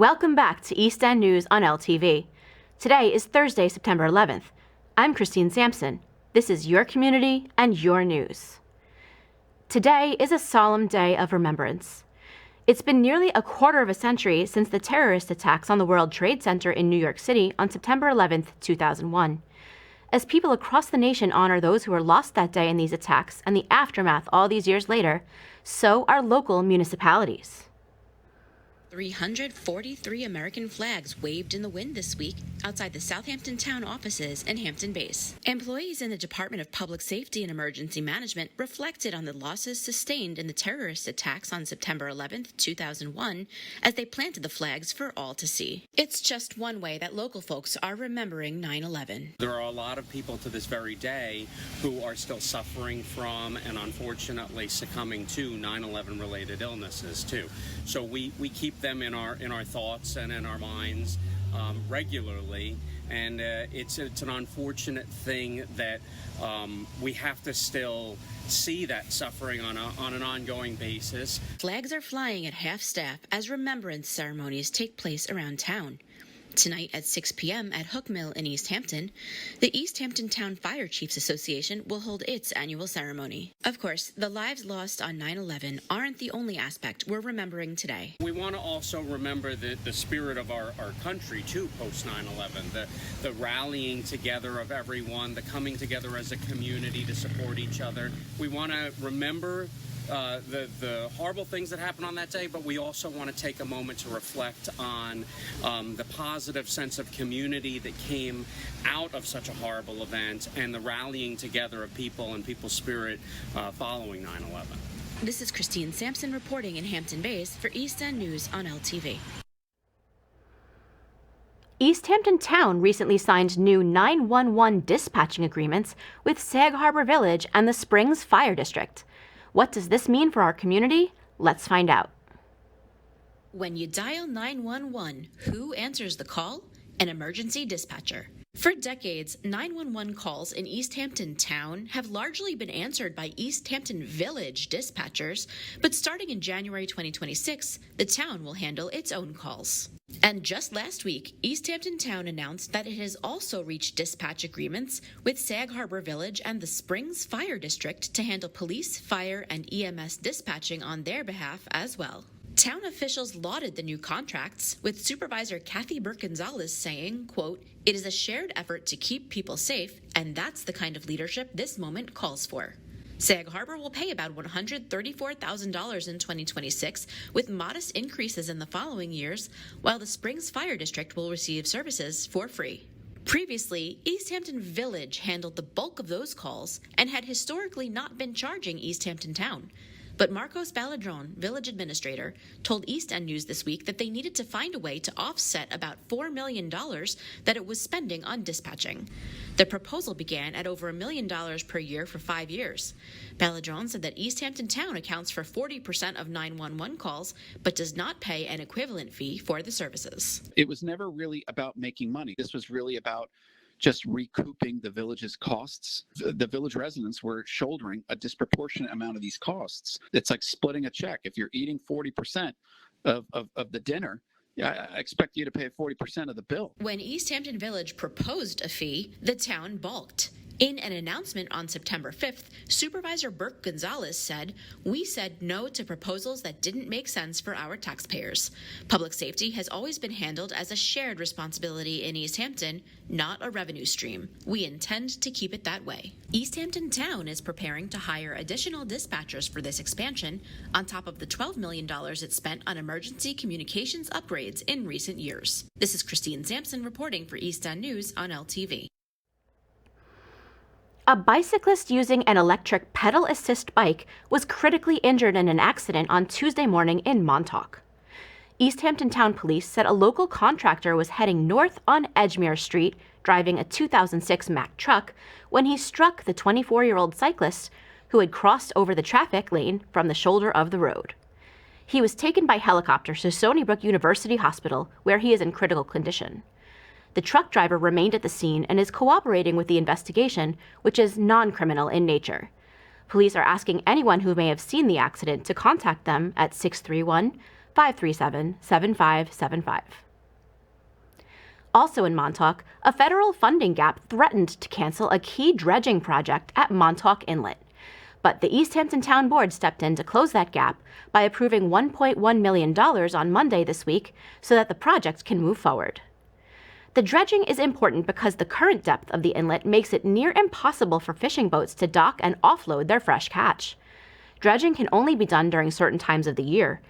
Welcome back to East End News on LTV. Today is Thursday, September 11th. I'm Christine Sampson. This is your community and your news. Today is a solemn day of remembrance. It's been nearly a quarter of a century since the terrorist attacks on the World Trade Center in New York City on September 11th, 2001. As people across the nation honor those who were lost that day in these attacks and the aftermath all these years later, so are local municipalities. 343 American flags waved in the wind this week outside the Southampton Town offices and Hampton Base. Employees in the Department of Public Safety and Emergency Management reflected on the losses sustained in the terrorist attacks on September 11, 2001, as they planted the flags for all to see. It's just one way that local folks are remembering 9/11. There are a lot of people to this very day who are still suffering from and unfortunately succumbing to 9/11 related illnesses too. So we keep them in our thoughts and in our minds regularly, and it's an unfortunate thing that we have to still see that suffering on an ongoing basis. Flags are flying at half staff as remembrance ceremonies take place around town. Tonight at 6 p.m. at Hook Mill in East Hampton, the East Hampton Town Fire Chiefs Association will hold its annual ceremony. Of course, the lives lost on 9/11 aren't the only aspect we're remembering today. We want to also remember the spirit of our country, too, post 9/11, the rallying together of everyone, the coming together as a community to support each other. We want to remember the horrible things that happened on that day, but we also want to take a moment to reflect on the positive sense of community that came out of such a horrible event and the rallying together of people and people's spirit following 9/11. This is Christine Sampson reporting in Hampton Bays for East End News on LTV. East Hampton Town recently signed new 911 dispatching agreements with Sag Harbor Village and the Springs Fire District. What does this mean for our community? Let's find out. When you dial 911, who answers the call? An emergency dispatcher. For decades, 911 calls in East Hampton Town have largely been answered by East Hampton Village dispatchers, but starting in January 2026, the town will handle its own calls. And just last week, East Hampton Town announced that it has also reached dispatch agreements with Sag Harbor Village and the Springs Fire District to handle police, fire, and EMS dispatching on their behalf as well. Town officials lauded the new contracts, with Supervisor Kathy Burke-Gonzalez saying, quote, "It is a shared effort to keep people safe, and that's the kind of leadership this moment calls for." Sag Harbor will pay about $134,000 in 2026, with modest increases in the following years, while the Springs Fire District will receive services for free. Previously, East Hampton Village handled the bulk of those calls and had historically not been charging East Hampton Town. But Marcos Baladron, village administrator, told East End News this week that they needed to find a way to offset about $4 million that it was spending on dispatching. The proposal began at over $1 million per year for 5 years. Baladron said that East Hampton Town accounts for 40% of 911 calls, but does not pay an equivalent fee for the services. It was never really about making money. This was really about just recouping the village's costs. The village residents were shouldering a disproportionate amount of these costs. It's like splitting a check. If you're eating 40% of the dinner, I expect you to pay 40% of the bill. When East Hampton Village proposed a fee, the town balked. In an announcement on September 5th, Supervisor Burke-Gonzalez said, "We said no to proposals that didn't make sense for our taxpayers. Public safety has always been handled as a shared responsibility in East Hampton, not a revenue stream. We intend to keep it that way." East Hampton Town is preparing to hire additional dispatchers for this expansion, on top of the $12 million it spent on emergency communications upgrades in recent years. This is Christine Sampson reporting for East End News on LTV. A bicyclist using an electric pedal assist bike was critically injured in an accident on Tuesday morning in Montauk. East Hampton Town Police said a local contractor was heading north on Edgemere Street, driving a 2006 Mack truck, when he struck the 24-year-old cyclist who had crossed over the traffic lane from the shoulder of the road. He was taken by helicopter to Stony Brook University Hospital, where he is in critical condition. The truck driver remained at the scene and is cooperating with the investigation, which is non-criminal in nature. Police are asking anyone who may have seen the accident to contact them at 537-7575. Also in Montauk, a federal funding gap threatened to cancel a key dredging project at Montauk Inlet. But the East Hampton Town Board stepped in to close that gap by approving $1.1 million on Monday this week so that the project can move forward. The dredging is important because the current depth of the inlet makes it near impossible for fishing boats to dock and offload their fresh catch. Dredging can only be done during certain times of the year.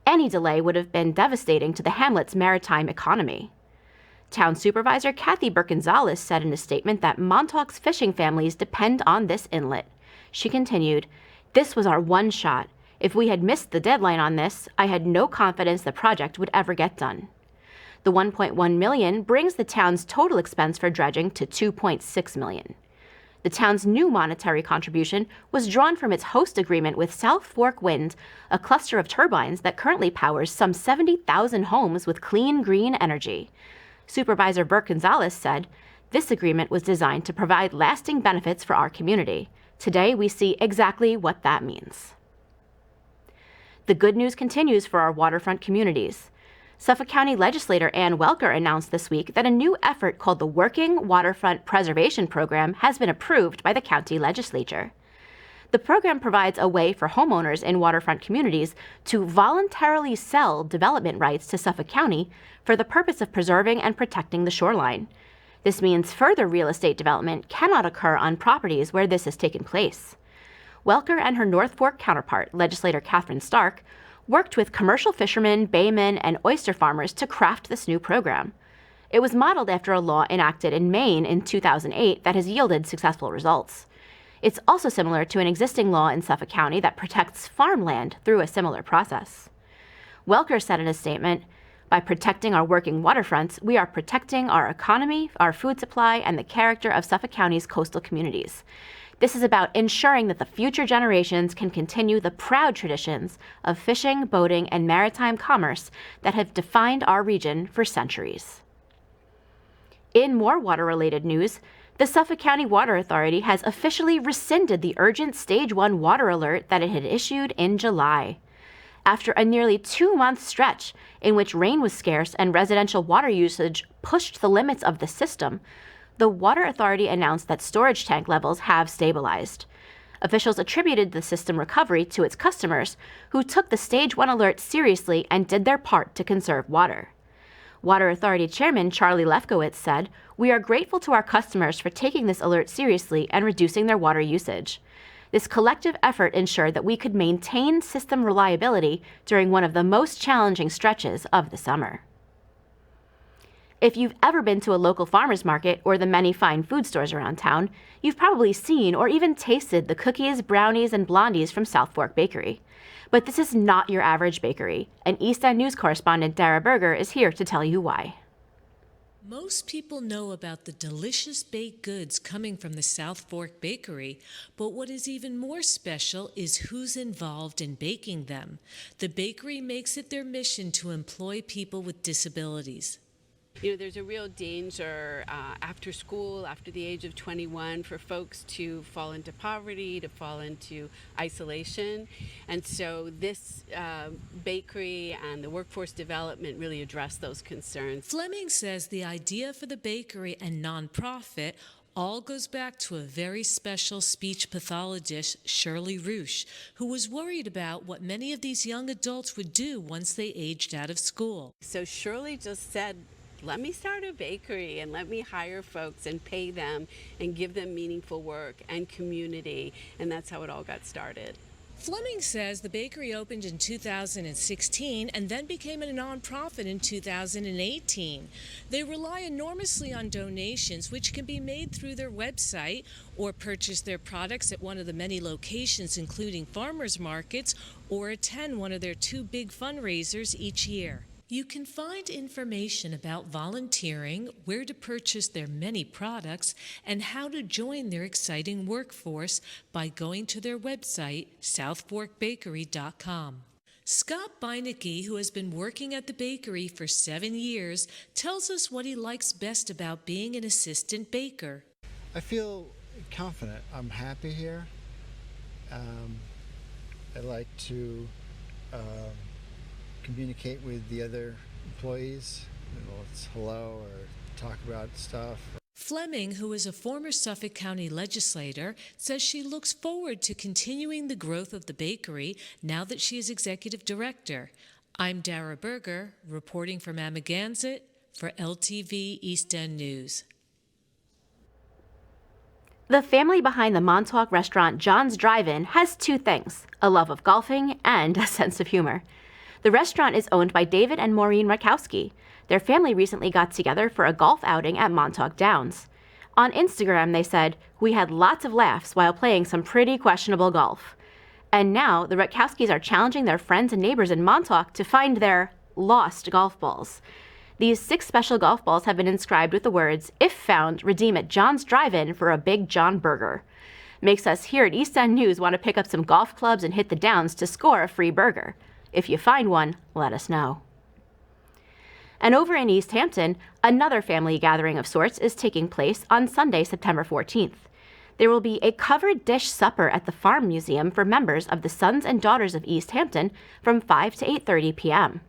Any delay would have been devastating to the hamlet's maritime economy. Town Supervisor Kathy Gonzalez said in a statement that Montauk's fishing families depend on this inlet. She continued, "This was our one shot. If we had missed the deadline on this, I had no confidence the project would ever get done." The $1.1 million brings the town's total expense for dredging to $2.6 million. The town's new monetary contribution was drawn from its host agreement with South Fork Wind, a cluster of turbines that currently powers some 70,000 homes with clean, green energy. Supervisor Gonzalez said, "This agreement was designed to provide lasting benefits for our community. Today, we see exactly what that means." The good news continues for our waterfront communities. Suffolk County legislator Ann Welker announced this week that a new effort called the Working Waterfront Preservation Program has been approved by the county legislature. The program provides a way for homeowners in waterfront communities to voluntarily sell development rights to Suffolk County for the purpose of preserving and protecting the shoreline. This means further real estate development cannot occur on properties where this has taken place. Welker and her North Fork counterpart, legislator Catherine Stark, worked with commercial fishermen, baymen, and oyster farmers to craft this new program. It was modeled after a law enacted in Maine in 2008 that has yielded successful results. It's also similar to an existing law in Suffolk County that protects farmland through a similar process. Welker said in a statement, "By protecting our working waterfronts, we are protecting our economy, our food supply, and the character of Suffolk County's coastal communities. This is about ensuring that the future generations can continue the proud traditions of fishing, boating, and maritime commerce that have defined our region for centuries." In more water-related news, the Suffolk County Water Authority has officially rescinded the urgent Stage 1 water alert that it had issued in July. After a nearly 2-month stretch in which rain was scarce and residential water usage pushed the limits of the system, the Water Authority announced that storage tank levels have stabilized. Officials attributed the system recovery to its customers, who took the Stage 1 alert seriously and did their part to conserve water. Water Authority Chairman Charlie Lefkowitz said, "We are grateful to our customers for taking this alert seriously and reducing their water usage. This collective effort ensured that we could maintain system reliability during one of the most challenging stretches of the summer." If you've ever been to a local farmer's market or the many fine food stores around town, you've probably seen or even tasted the cookies, brownies, and blondies from South Fork Bakery. But this is not your average bakery, and East End News correspondent Dara Berger is here to tell you why. Most people know about the delicious baked goods coming from the South Fork Bakery, but what is even more special is who's involved in baking them. The bakery makes it their mission to employ people with disabilities. You know, there's a real danger after school, after the age of 21, for folks to fall into poverty, to fall into isolation. And so this bakery and the workforce development really address those concerns. Fleming says the idea for the bakery and nonprofit all goes back to a very special speech pathologist, Shirley Roosh, who was worried about what many of these young adults would do once they aged out of school. So Shirley just said, let me start a bakery and let me hire folks and pay them and give them meaningful work and community. And that's how it all got started. Fleming says the bakery opened in 2016 and then became a nonprofit in 2018. They rely enormously on donations, which can be made through their website or purchase their products at one of the many locations, including farmers markets, or attend one of their 2 big fundraisers each year. You can find information about volunteering, where to purchase their many products, and how to join their exciting workforce by going to their website, southforkbakery.com. Scott Beinecke, who has been working at the bakery for 7 years, tells us what he likes best about being an assistant baker. I feel confident. I'm happy here. I like to communicate with the other employees. Well, it's hello or talk about stuff. Fleming, who is a former Suffolk County legislator, says she looks forward to continuing the growth of the bakery now that she is executive director. I'm Dara Berger, reporting from Amagansett for LTV East End News. The family behind the Montauk restaurant John's Drive-In has two things: a love of golfing and a sense of humor. The restaurant is owned by David and Maureen Rakowski. Their family recently got together for a golf outing at Montauk Downs. On Instagram, they said, "We had lots of laughs while playing some pretty questionable golf." And now the Rakowskis are challenging their friends and neighbors in Montauk to find their lost golf balls. These 6 special golf balls have been inscribed with the words, "If found, redeem at John's Drive-In for a Big John burger." Makes us here at East End News want to pick up some golf clubs and hit the Downs to score a free burger. If you find one, let us know. And over in East Hampton, another family gathering of sorts is taking place on Sunday, September 14th. There will be a covered dish supper at the Farm Museum for members of the Sons and Daughters of East Hampton from 5 to 8:30 p.m.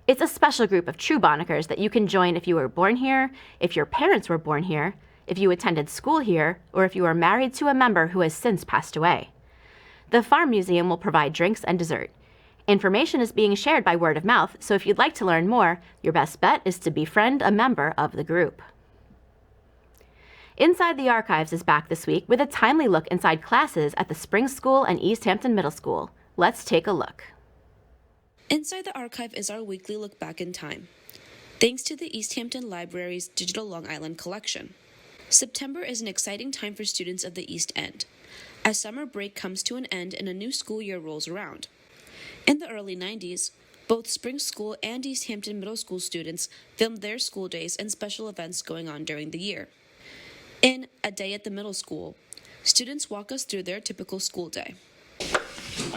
It's a special group of true Bonnickers that you can join if you were born here, if your parents were born here, if you attended school here, or if you are married to a member who has since passed away. The Farm Museum will provide drinks and dessert. Information is being shared by word of mouth, so if you'd like to learn more, your best bet is to befriend a member of the group. Inside the Archives is back this week with a timely look inside classes at the Springs School and East Hampton Middle School. Let's take a look. Inside the Archive is our weekly look back in time, thanks to the East Hampton Library's digital Long Island collection. September is an exciting time for students of the East End, as summer break comes to an end and a new school year rolls around. In the early 90s, both Springs School and East Hampton Middle School students filmed their school days and special events going on during the year. In A Day at the Middle School, students walk us through their typical school day.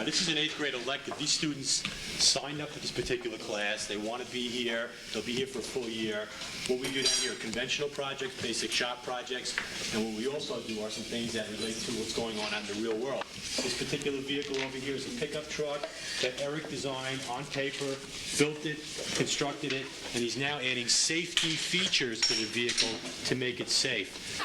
This is an 8th grade elective. These students signed up for this particular class. They want to be here. They'll be here for a full year. What we do down here are conventional projects, basic shop projects, and what we also do are some things that relate to what's going on out in the real world. This particular vehicle over here is a pickup truck that Eric designed on paper, built it, constructed it, and he's now adding safety features to the vehicle to make it safe.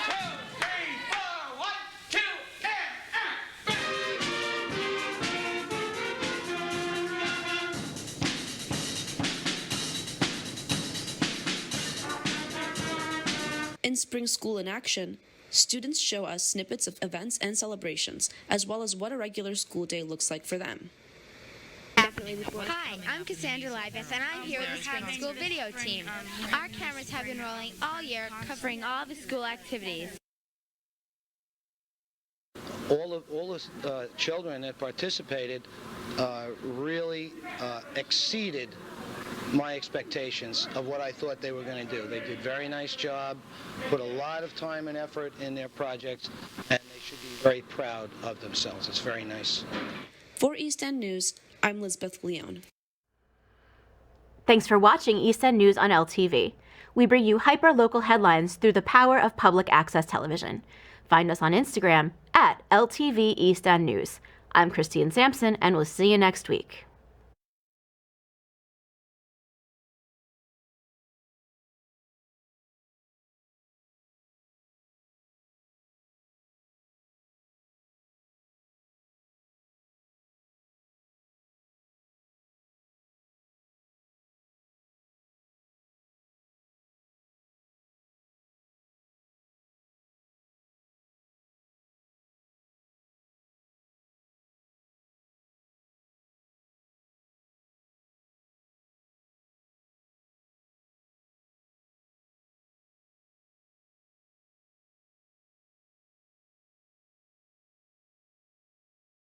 In Spring School in Action, students show us snippets of events and celebrations, as well as what a regular school day looks like for them. Hi, I'm Cassandra Libas, and I'm here with the Spring School video team. Our cameras have been rolling all year, covering all the school activities. All the children that participated really exceeded my expectations of what I thought they were going to do. They did a very nice job, put a lot of time and effort in their projects, and they should be very proud of themselves. It's very nice. For East End News, I'm Lisbeth Leone. Thanks for watching East End News on LTV. We bring you hyper-local headlines through the power of public access television. Find us on Instagram at LTV East End News. I'm Christine Sampson, and we'll see you next week.